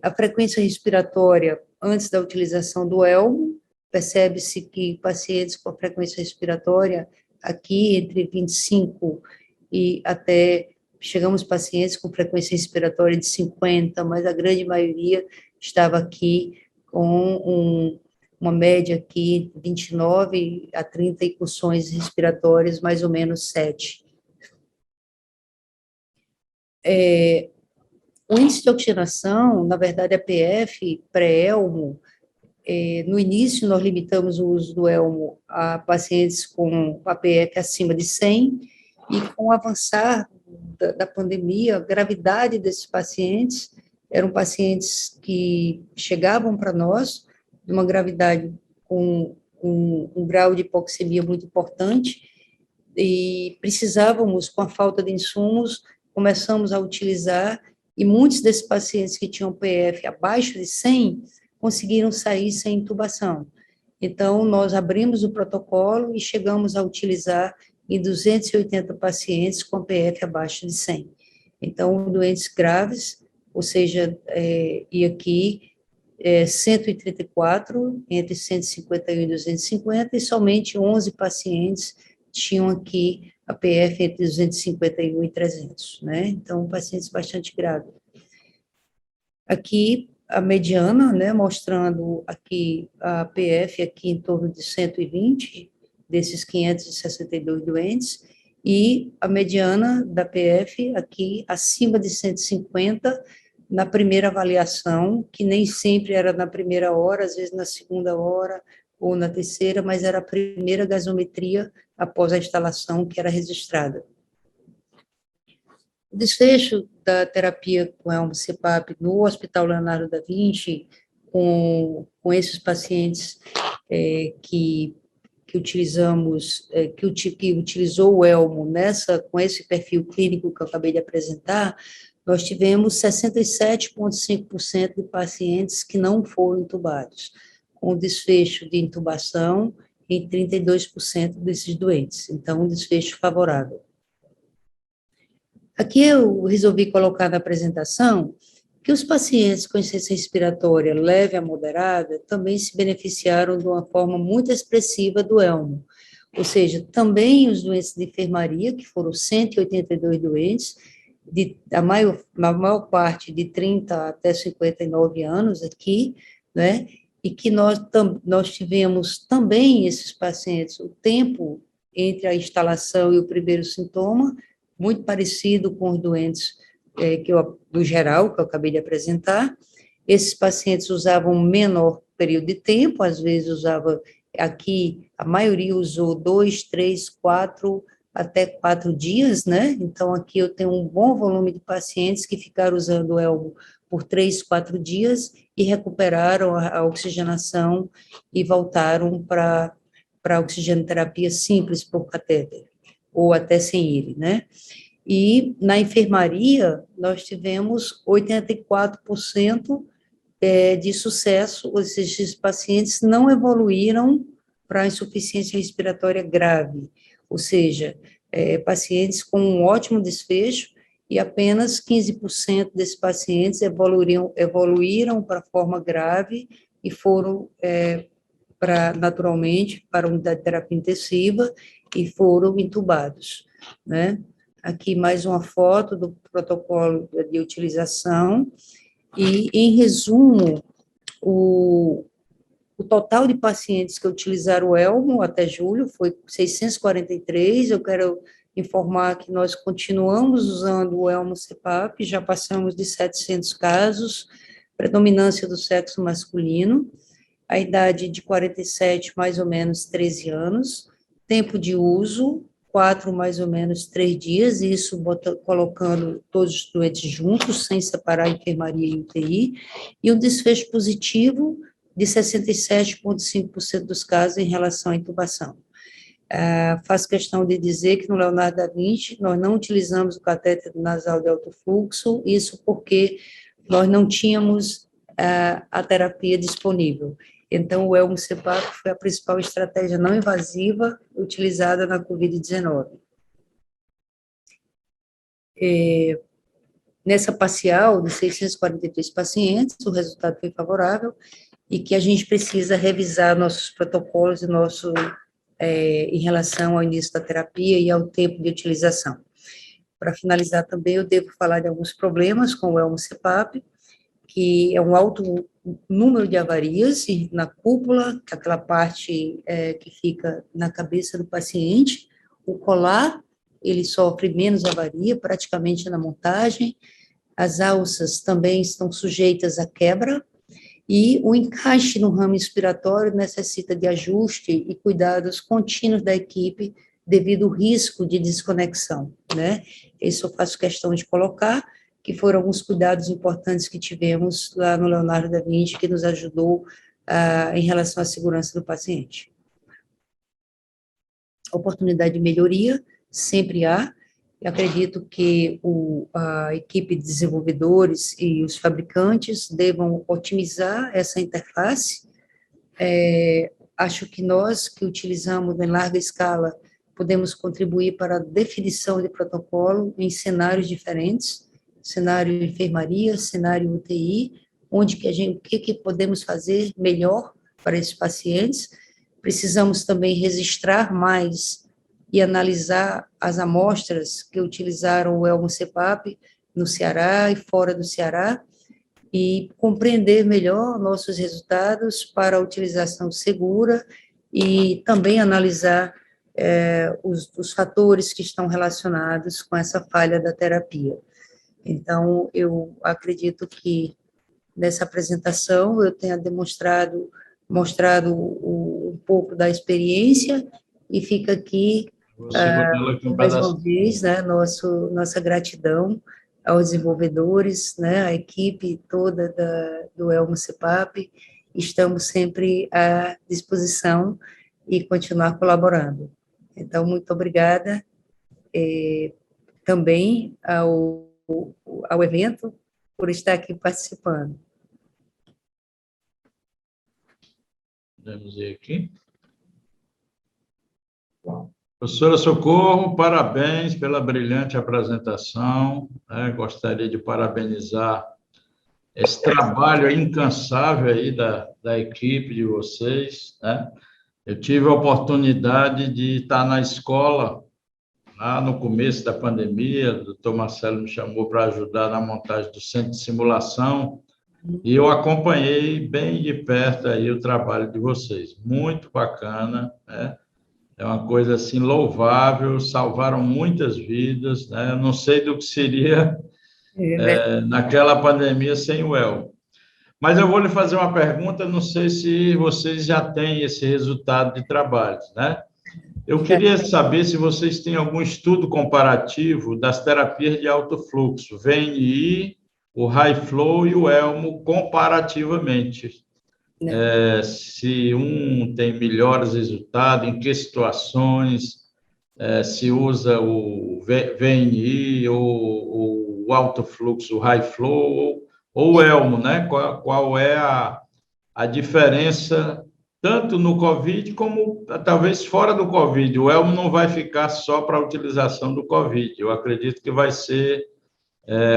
A frequência respiratória antes da utilização do elmo, percebe-se que pacientes com a frequência respiratória aqui entre 25 e até chegamos pacientes com frequência respiratória de 50, mas a grande maioria estava aqui com uma média aqui de 29 a 30 incursões respiratórias, mais ou menos 7. O índice de oxigenação, na verdade, a PF pré-elmo, no início nós limitamos o uso do elmo a pacientes com a PF acima de 100, e com o avançar da pandemia, a gravidade desses pacientes eram pacientes que chegavam para nós de uma gravidade com um grau de hipoxemia muito importante, e precisávamos, com a falta de insumos, começamos a utilizar, e muitos desses pacientes que tinham PF abaixo de 100 conseguiram sair sem intubação. Então, nós abrimos o protocolo e chegamos a utilizar em 280 pacientes com PF abaixo de 100. Então, doentes graves, ou seja, e aqui 134, entre 151 e 250, e somente 11 pacientes tinham aqui a PF entre 251 e 300, né? Então, pacientes bastante graves. Aqui, a mediana, né, mostrando aqui a PF aqui em torno de 120, desses 562 doentes, e a mediana da PF aqui acima de 150 na primeira avaliação, que nem sempre era na primeira hora, às vezes na segunda hora ou na terceira, mas era a primeira gasometria após a instalação que era registrada. O desfecho da terapia com elmo-CPAP no Hospital Leonardo da Vinci, com esses pacientes que utilizamos, que utilizou o elmo com esse perfil clínico que eu acabei de apresentar, nós tivemos 67,5% de pacientes que não foram intubados, com desfecho de intubação em 32% desses doentes. Então, um desfecho favorável. Aqui eu resolvi colocar na apresentação que os pacientes com insuficiência respiratória leve a moderada também se beneficiaram de uma forma muito expressiva do elmo, ou seja, também os doentes de enfermaria, que foram 182 doentes, a maior parte de 30 até 59 anos aqui, né, e que nós tivemos também esses pacientes, o tempo entre a instalação e o primeiro sintoma, muito parecido com os doentes do geral, que eu acabei de apresentar. Esses pacientes usavam menor período de tempo, às vezes usava, aqui, a maioria usou 2, 3, 4, até 4 dias, né? Então, aqui eu tenho um bom volume de pacientes que ficaram usando o elmo por 3, 4 dias e recuperaram a oxigenação e voltaram para a oxigenoterapia simples por catéter, ou até sem ele, né? E na enfermaria, nós tivemos 84% de sucesso, ou seja, esses pacientes não evoluíram para a insuficiência respiratória grave, ou seja, pacientes com um ótimo desfecho, e apenas 15% desses pacientes evoluíram para a forma grave e foram naturalmente para a unidade de terapia intensiva e foram intubados, né? Aqui mais uma foto do protocolo de utilização, e, em resumo, o total de pacientes que utilizaram o elmo até julho foi 643, eu quero informar que nós continuamos usando o elmo-CPAP, já passamos de 700 casos, predominância do sexo masculino, a idade de 47, mais ou menos 13 anos, tempo de uso, 4, mais ou menos 3 dias, isso colocando todos os doentes juntos, sem separar enfermaria e UTI, e um desfecho positivo de 67,5% dos casos em relação à intubação. Faço questão de dizer que no Leonardo da Vinci nós não utilizamos o catéter nasal de alto fluxo, isso porque nós não tínhamos a terapia disponível. Então, o Elmo CPAP foi a principal estratégia não invasiva utilizada na COVID-19. Nessa parcial de 643 pacientes, o resultado foi favorável e que a gente precisa revisar nossos protocolos e em relação ao início da terapia e ao tempo de utilização. Para finalizar também, eu devo falar de alguns problemas com o Elmo CPAP, que é um alto número de avarias na cúpula, aquela parte que fica na cabeça do paciente. O colar, ele sofre menos avaria, praticamente na montagem. As alças também estão sujeitas à quebra, e o encaixe no ramo expiratório necessita de ajuste e cuidados contínuos da equipe devido ao risco de desconexão, né? Isso eu faço questão de colocar, que foram alguns cuidados importantes que tivemos lá no Leonardo da Vinci, que nos ajudou em relação à segurança do paciente. Oportunidade de melhoria, sempre há. Eu acredito que a equipe de desenvolvedores e os fabricantes devam otimizar essa interface. Acho que nós, que utilizamos em larga escala, podemos contribuir para a definição de protocolo em cenários diferentes, cenário de enfermaria, cenário UTI, o que podemos fazer melhor para esses pacientes. Precisamos também registrar mais e analisar as amostras que utilizaram o Elmo CPAP no Ceará e fora do Ceará, e compreender melhor nossos resultados para a utilização segura e também analisar os fatores que estão relacionados com essa falha da terapia. Então, eu acredito que nessa apresentação eu tenha mostrado um pouco da experiência, e fica aqui, mais uma vez, né, nossa gratidão aos desenvolvedores, né, à equipe toda do Elmo CPAP. Estamos sempre à disposição e continuar colaborando. Então, muito obrigada também ao evento por estar aqui participando. Vamos ver aqui. Professora Socorro, parabéns pela brilhante apresentação. Gostaria de parabenizar esse trabalho incansável aí da equipe de vocês, né? Eu tive a oportunidade de estar na escola lá no começo da pandemia. O doutor Marcelo me chamou para ajudar na montagem do centro de simulação, e eu acompanhei bem de perto aí o trabalho de vocês. Muito bacana, né? É uma coisa assim louvável, salvaram muitas vidas, né? Eu não sei do que seria naquela pandemia sem o Elmo. Mas eu vou lhe fazer uma pergunta, não sei se vocês já têm esse resultado de trabalho, né? Eu queria saber se vocês têm algum estudo comparativo das terapias de alto fluxo, VNI, o High Flow e o Elmo, comparativamente. Se um tem melhores resultados, em que situações, se usa o VNI, ou o alto fluxo, o High Flow, ou o Elmo, né? Qual é a diferença, tanto no COVID como talvez fora do COVID? O Elmo não vai ficar só para a utilização do COVID. Eu acredito que vai ser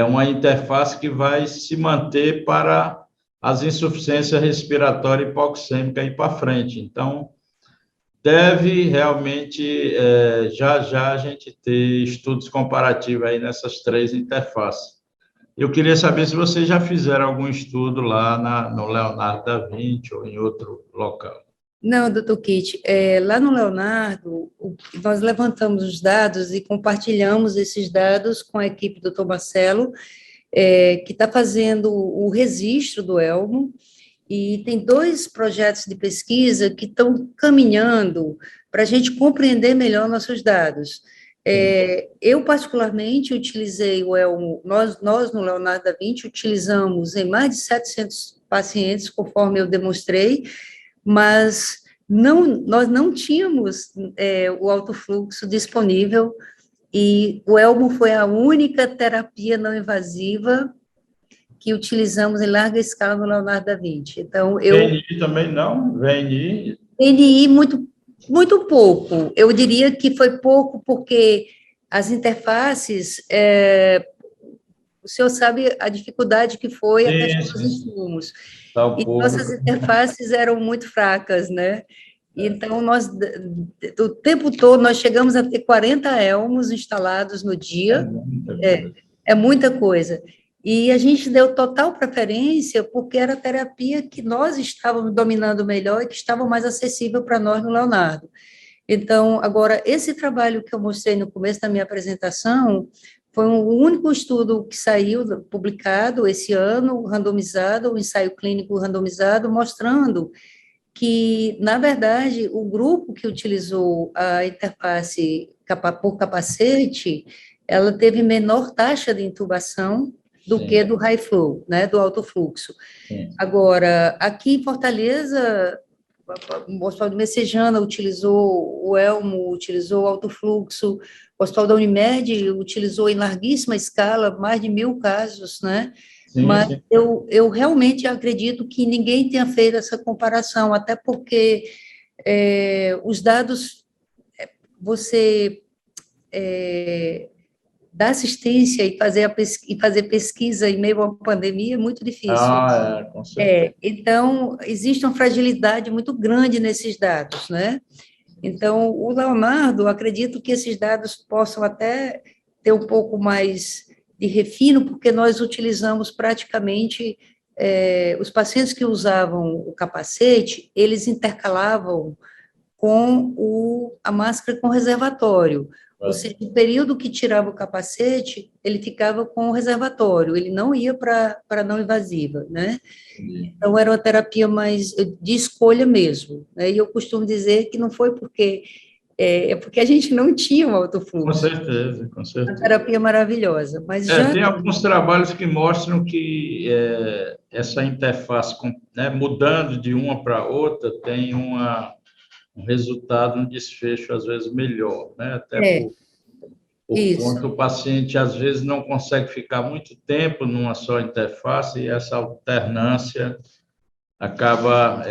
uma interface que vai se manter para as insuficiências respiratória e hipoxêmica ir para frente. Então, deve realmente, já a gente ter estudos comparativos aí nessas 3 interfaces. Eu queria saber se vocês já fizeram algum estudo lá no Leonardo da Vinci ou em outro local. Não, doutor Kit, lá no Leonardo, nós levantamos os dados e compartilhamos esses dados com a equipe do doutor Marcelo, que está fazendo o registro do Elmo, e tem dois projetos de pesquisa que estão caminhando para a gente compreender melhor nossos dados. Eu, particularmente, utilizei o Elmo, nós no Leonardo da Vinci utilizamos em mais de 700 pacientes, conforme eu demonstrei, mas nós não tínhamos o alto fluxo disponível, e o Elmo foi a única terapia não invasiva que utilizamos em larga escala no Leonardo da Vinci. Então, VNI também não? VNI? VNI muito pouco. Eu diria que foi pouco porque as interfaces, o senhor sabe a dificuldade que foi a questão dos insumos. E nossas interfaces eram muito fracas, né? Então, o tempo todo, nós chegamos a ter 40 elmos instalados no dia. É muita coisa. E a gente deu total preferência porque era a terapia que nós estávamos dominando melhor e que estava mais acessível para nós no Leonardo. Então, agora, esse trabalho que eu mostrei no começo da minha apresentação foi o único estudo que saiu, publicado esse ano, randomizado, um ensaio clínico randomizado, mostrando que, na verdade, o grupo que utilizou a interface por capacete, ela teve menor taxa de intubação do que do high flow, né, do alto fluxo. Agora, aqui em Fortaleza, o Hospital de Messejana utilizou o Elmo, utilizou o alto fluxo, o Hospital da Unimed utilizou em larguíssima escala, mais de 1.000 casos, né? Mas eu realmente acredito que ninguém tenha feito essa comparação, até porque os dados, você dar assistência e fazer pesquisa em meio a uma pandemia é muito difícil. Com certeza. Então, existe uma fragilidade muito grande nesses dados, né? Então, o Leonardo, acredito que esses dados possam até ter um pouco mais de refino, porque nós utilizamos praticamente, os pacientes que usavam o capacete, eles intercalavam com a máscara com reservatório. Ou seja, no período que tirava o capacete, ele ficava com o reservatório, ele não ia para a não invasiva, né? Então, era uma terapia mais de escolha mesmo, né? E eu costumo dizer que não foi porque porque a gente não tinha um alto fluxo. Com certeza, com certeza. Uma terapia maravilhosa, mas já... Tem alguns trabalhos que mostram que essa interface, né, mudando de uma para outra, tem um resultado, um desfecho, às vezes, melhor, né? Até por conta o paciente, às vezes, não consegue ficar muito tempo numa só interface e essa alternância acaba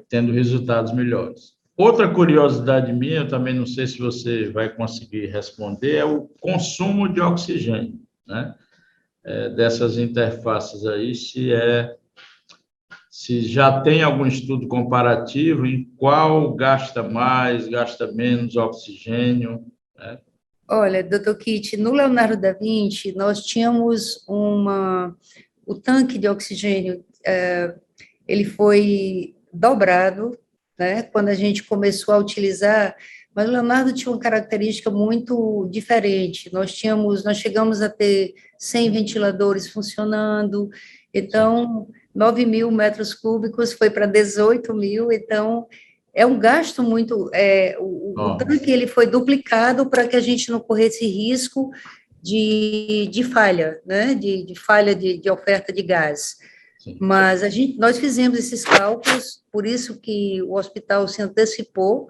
tendo resultados melhores. Outra curiosidade minha, eu também não sei se você vai conseguir responder, é o consumo de oxigênio, né? Dessas interfaces aí, se já tem algum estudo comparativo em qual gasta mais, gasta menos oxigênio, né? Olha, doutor Kitt, no Leonardo da Vinci, nós tínhamos o tanque de oxigênio, ele foi dobrado, né, quando a gente começou a utilizar, mas o Leonardo tinha uma característica muito diferente, nós chegamos a ter 100 ventiladores funcionando, então, 9.000 metros cúbicos foi para 18.000, então, é um gasto muito, o tanque ele foi duplicado para que a gente não corresse risco de falha, né, de falha de oferta de gás. Mas nós fizemos esses cálculos, por isso que o hospital se antecipou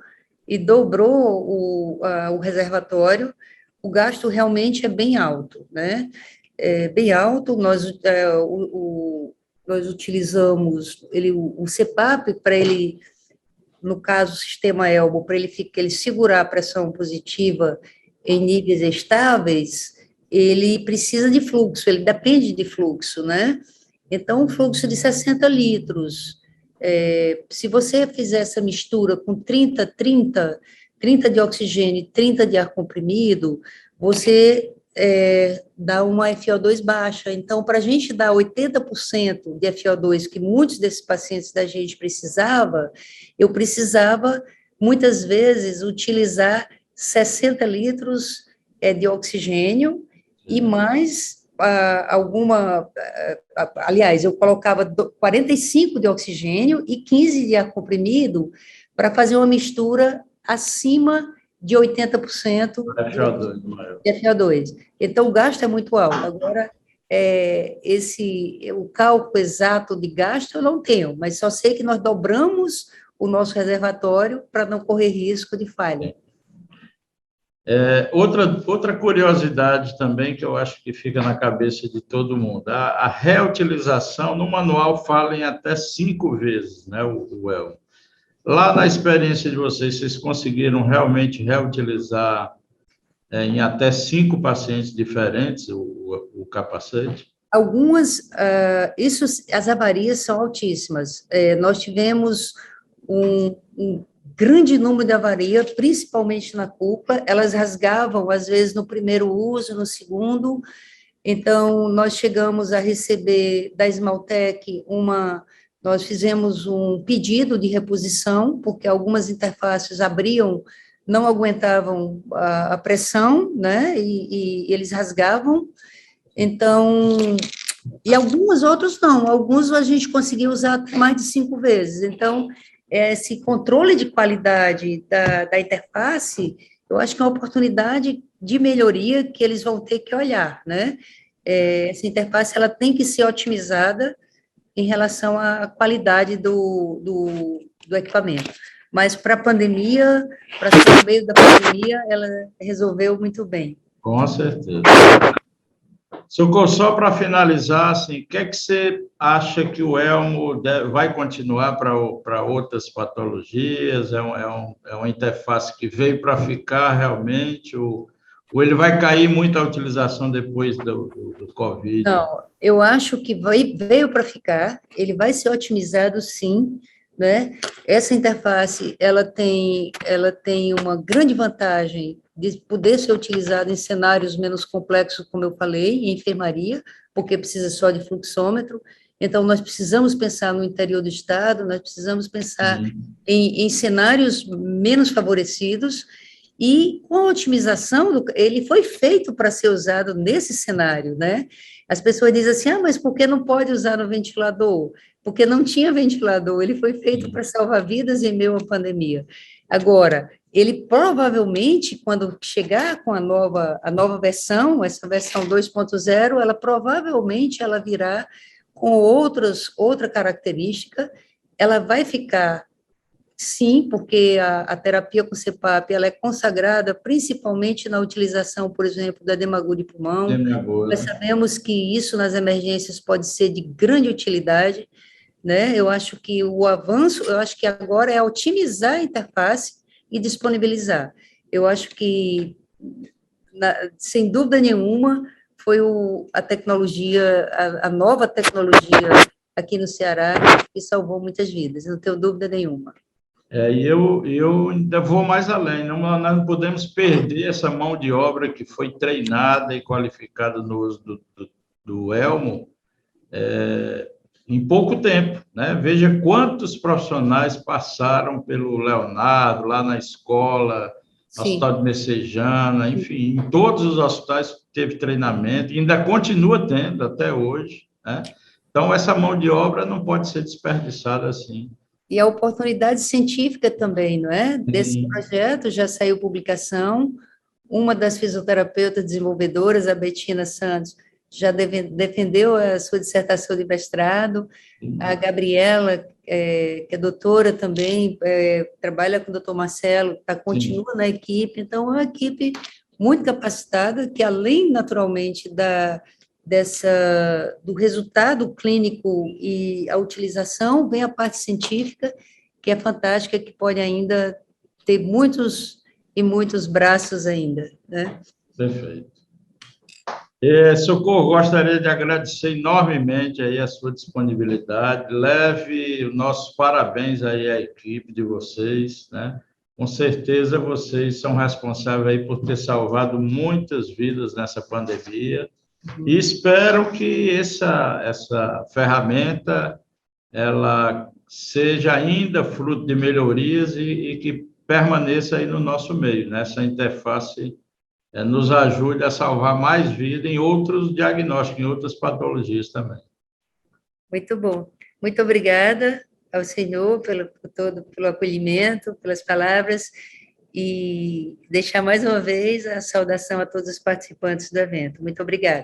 e dobrou o reservatório. O gasto realmente é bem alto, né? É bem alto. Nós utilizamos o CPAP para ele, no caso, o sistema ELBO, para ele segurar a pressão positiva em níveis estáveis, ele precisa de fluxo, ele depende de fluxo, né? Então, um fluxo de 60 litros, se você fizer essa mistura com 30 de oxigênio e 30 de ar comprimido, você dá uma FO2 baixa. Então, para a gente dar 80% de FO2 que muitos desses pacientes da gente eu precisava, muitas vezes, utilizar 60 litros de oxigênio e mais aliás, eu colocava 45 de oxigênio e 15 de ar comprimido para fazer uma mistura acima de 80% de FO2. Então, o gasto é muito alto. Agora, o cálculo exato de gasto eu não tenho, mas só sei que nós dobramos o nosso reservatório para não correr risco de falha. Outra curiosidade também que eu acho que fica na cabeça de todo mundo, a reutilização, no manual fala em até 5 vezes, né, o elmo. Lá na experiência de vocês conseguiram realmente reutilizar em até 5 pacientes diferentes o capacete? Algumas, as avarias são altíssimas. Nós tivemos um grande número de avarias, principalmente na cúpula, elas rasgavam, às vezes, no primeiro uso, no segundo. Então, nós chegamos a receber da Esmaltec nós fizemos um pedido de reposição, porque algumas interfaces abriam, não aguentavam a pressão, né, e eles rasgavam. Então, e alguns outros não, alguns a gente conseguiu usar mais de 5 vezes. Então, esse controle de qualidade da interface, eu acho que é uma oportunidade de melhoria que eles vão ter que olhar, né? Essa interface, ela tem que ser otimizada em relação à qualidade do equipamento. Mas para a pandemia, para ser no meio da pandemia, ela resolveu muito bem. Com certeza. Socorro, só para finalizar, assim, o que é que você acha que o elmo vai continuar para outras patologias? É uma interface que veio para ficar realmente? Ou ele vai cair muito a utilização depois do Covid? Não, eu acho que veio para ficar, ele vai ser otimizado, sim, né? Essa interface, ela tem uma grande vantagem de poder ser utilizada em cenários menos complexos, como eu falei, em enfermaria, porque precisa só de fluxômetro. Então, nós precisamos pensar no interior do estado, nós precisamos pensar em cenários menos favorecidos, e com a otimização, ele foi feito para ser usado nesse cenário, né? As pessoas dizem assim, mas por que não pode usar no ventilador? Porque não tinha ventilador, ele foi feito para salvar vidas em meio à pandemia. Agora, ele provavelmente, quando chegar com a nova versão, essa versão 2.0, ela provavelmente ela virá com outra característica, ela vai ficar, sim, porque a terapia com CPAP, ela é consagrada principalmente na utilização, por exemplo, da demagogia de pulmão. Nós sabemos que isso nas emergências pode ser de grande utilidade, né? Eu acho que o avanço, eu acho que agora é otimizar a interface e disponibilizar. Eu acho que, sem dúvida nenhuma, foi a tecnologia, a nova tecnologia aqui no Ceará que salvou muitas vidas, não tenho dúvida nenhuma. E eu ainda vou mais além, nós não podemos perder essa mão de obra que foi treinada e qualificada no uso do elmo em pouco tempo, né? Veja quantos profissionais passaram pelo Leonardo, lá na escola, no Hospital de Messejana, enfim, em todos os hospitais teve treinamento, e ainda continua tendo até hoje, né? Então, essa mão de obra não pode ser desperdiçada assim. E a oportunidade científica também, não é? Desse projeto já saiu publicação, uma das fisioterapeutas desenvolvedoras, a Betina Santos, já defendeu a sua dissertação de mestrado, a Gabriela, que é doutora também, trabalha com o doutor Marcelo, continua na equipe, então é uma equipe muito capacitada, que além, naturalmente, do resultado clínico e a utilização, vem a parte científica, que é fantástica, que pode ainda ter muitos e muitos braços ainda, né? Perfeito. Socorro, gostaria de agradecer enormemente aí a sua disponibilidade, leve os nossos parabéns aí à equipe de vocês, né? Com certeza vocês são responsáveis aí por ter salvado muitas vidas nessa pandemia, e espero que essa ferramenta ela seja ainda fruto de melhorias e que permaneça aí no nosso meio, nessa interface nos ajude a salvar mais vida em outros diagnósticos, em outras patologias também. Muito bom. Muito obrigada ao senhor pelo acolhimento, pelas palavras, e deixar mais uma vez a saudação a todos os participantes do evento. Muito obrigada.